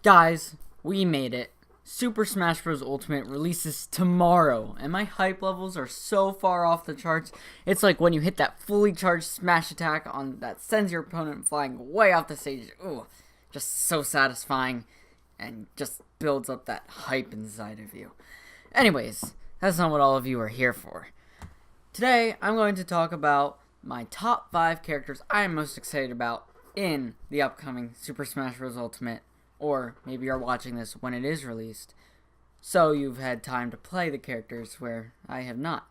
Guys, we made it. Super Smash Bros. Ultimate releases tomorrow, and my hype levels are so far off the charts. It's like when you hit that fully charged smash attack on that sends your opponent flying way off the stage. Ooh, just so satisfying, and just builds up that hype inside of you. Anyways, that's not what all of you are here for. Today, I'm going to talk about my top 5 characters I am most excited about in the upcoming Super Smash Bros. Ultimate. Or maybe you're watching this when it is released, so you've had time to play the characters where I have not.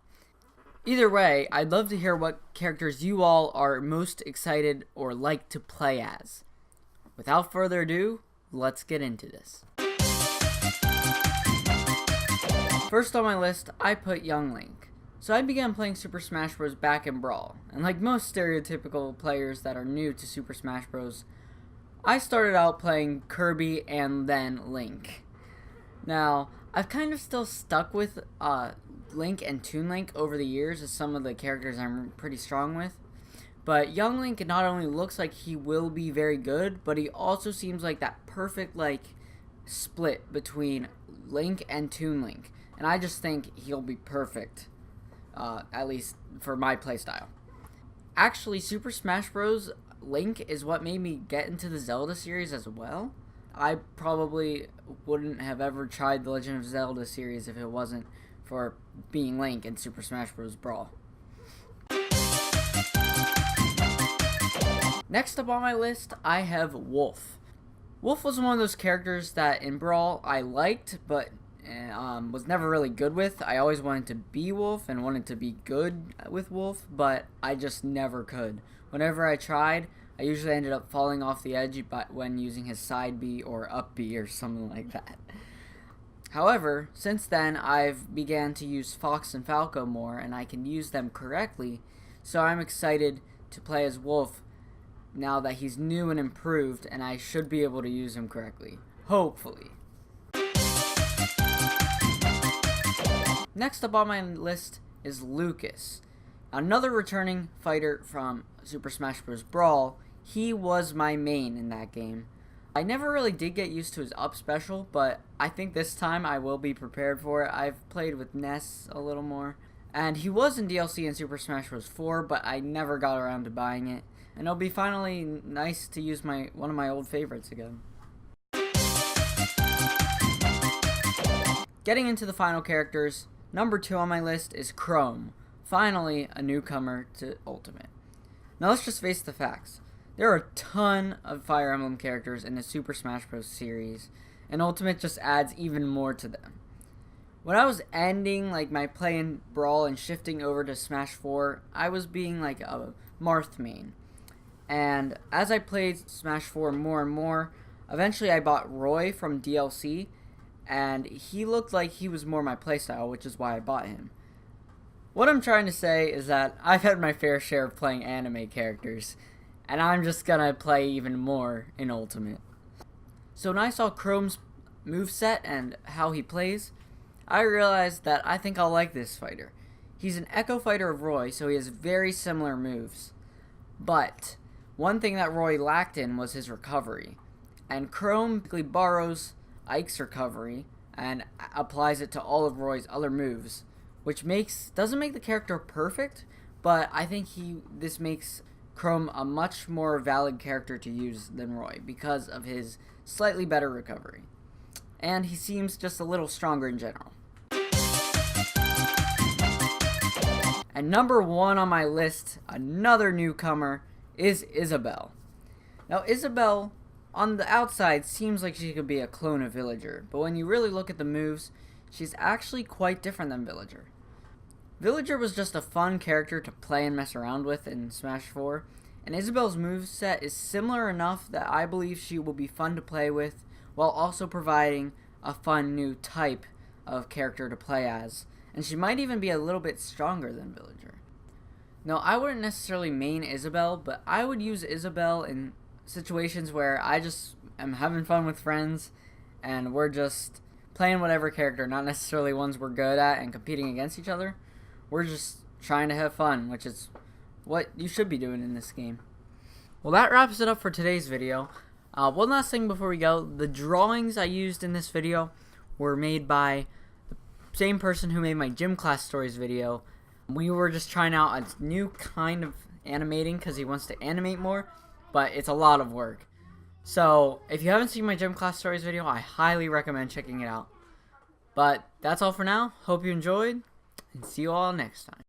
Either way, I'd love to hear what characters you all are most excited or like to play as. Without further ado, let's get into this. First on my list, I put Young Link. So I began playing Super Smash Bros. Back in Brawl, and like most stereotypical players that are new to Super Smash Bros., I started out playing Kirby and then Link. Now, I've kind of still stuck with Link and Toon Link over the years as some of the characters I'm pretty strong with. But Young Link not only looks like he will be very good, but he also seems like that perfect split between Link and Toon Link. And I just think he'll be perfect, at least for my playstyle. Actually, Super Smash Bros. Link is what made me get into the Zelda series as well. I probably wouldn't have ever tried the Legend of Zelda series if it wasn't for being Link in Super Smash Bros. Brawl. Next up on my list, I have Wolf. Wolf was one of those characters that in Brawl I liked, but was never really good with. I always wanted to be Wolf and wanted to be good with Wolf, but I just never could. Whenever I tried, I usually ended up falling off the edge when using his side B or up B or something like that. However, since then, I've began to use Fox and Falco more, and I can use them correctly, so I'm excited to play as Wolf now that he's new and improved, and I should be able to use him correctly. Hopefully. Next up on my list is Lucas. Another returning fighter from Super Smash Bros. Brawl. He was my main in that game. I never really did get used to his up special, but I think this time I will be prepared for it. I've played with Ness a little more, and he was in DLC in Super Smash Bros. 4, but I never got around to buying it. And it'll be finally nice to use one of my old favorites again. Getting into the final characters, number 2 on my list is Chrome. Finally, a newcomer to Ultimate. Now let's just face the facts. There are a ton of Fire Emblem characters in the Super Smash Bros. Series, and Ultimate just adds even more to them. When I was ending my play in Brawl and shifting over to Smash 4, I was being a Marth main. And as I played Smash 4 more and more, eventually I bought Roy from DLC, and he looked like he was more my playstyle, which is why I bought him. What I'm trying to say is that I've had my fair share of playing anime characters, and I'm just gonna play even more in Ultimate. So when I saw Chrome's moveset and how he plays, I realized that I think I'll like this fighter. He's an Echo fighter of Roy, so he has very similar moves. But one thing that Roy lacked in was his recovery, and Chrome basically borrows Ike's recovery and applies it to all of Roy's other moves, which doesn't make the character perfect, but I think this makes Chrome a much more valid character to use than Roy because of his slightly better recovery. And he seems just a little stronger in general. And number 1 on my list, another newcomer, is Isabel. Now Isabel, on the outside, seems like she could be a clone of Villager, but when you really look at the moves, she's actually quite different than Villager. Villager was just a fun character to play and mess around with in Smash 4, and Isabel's moveset is similar enough that I believe she will be fun to play with, while also providing a fun new type of character to play as, and she might even be a little bit stronger than Villager. Now, I wouldn't necessarily main Isabel, but I would use Isabel in situations where I just am having fun with friends, and we're just playing whatever character, not necessarily ones we're good at and competing against each other. We're just trying to have fun, which is what you should be doing in this game. Well, that wraps it up for today's video. One last thing before we go. The drawings I used in this video were made by the same person who made my gym class stories video. We were just trying out a new kind of animating because he wants to animate more, but it's a lot of work. So if you haven't seen my gym class stories video, I highly recommend checking it out. But that's all for now. Hope you enjoyed, and see you all next time.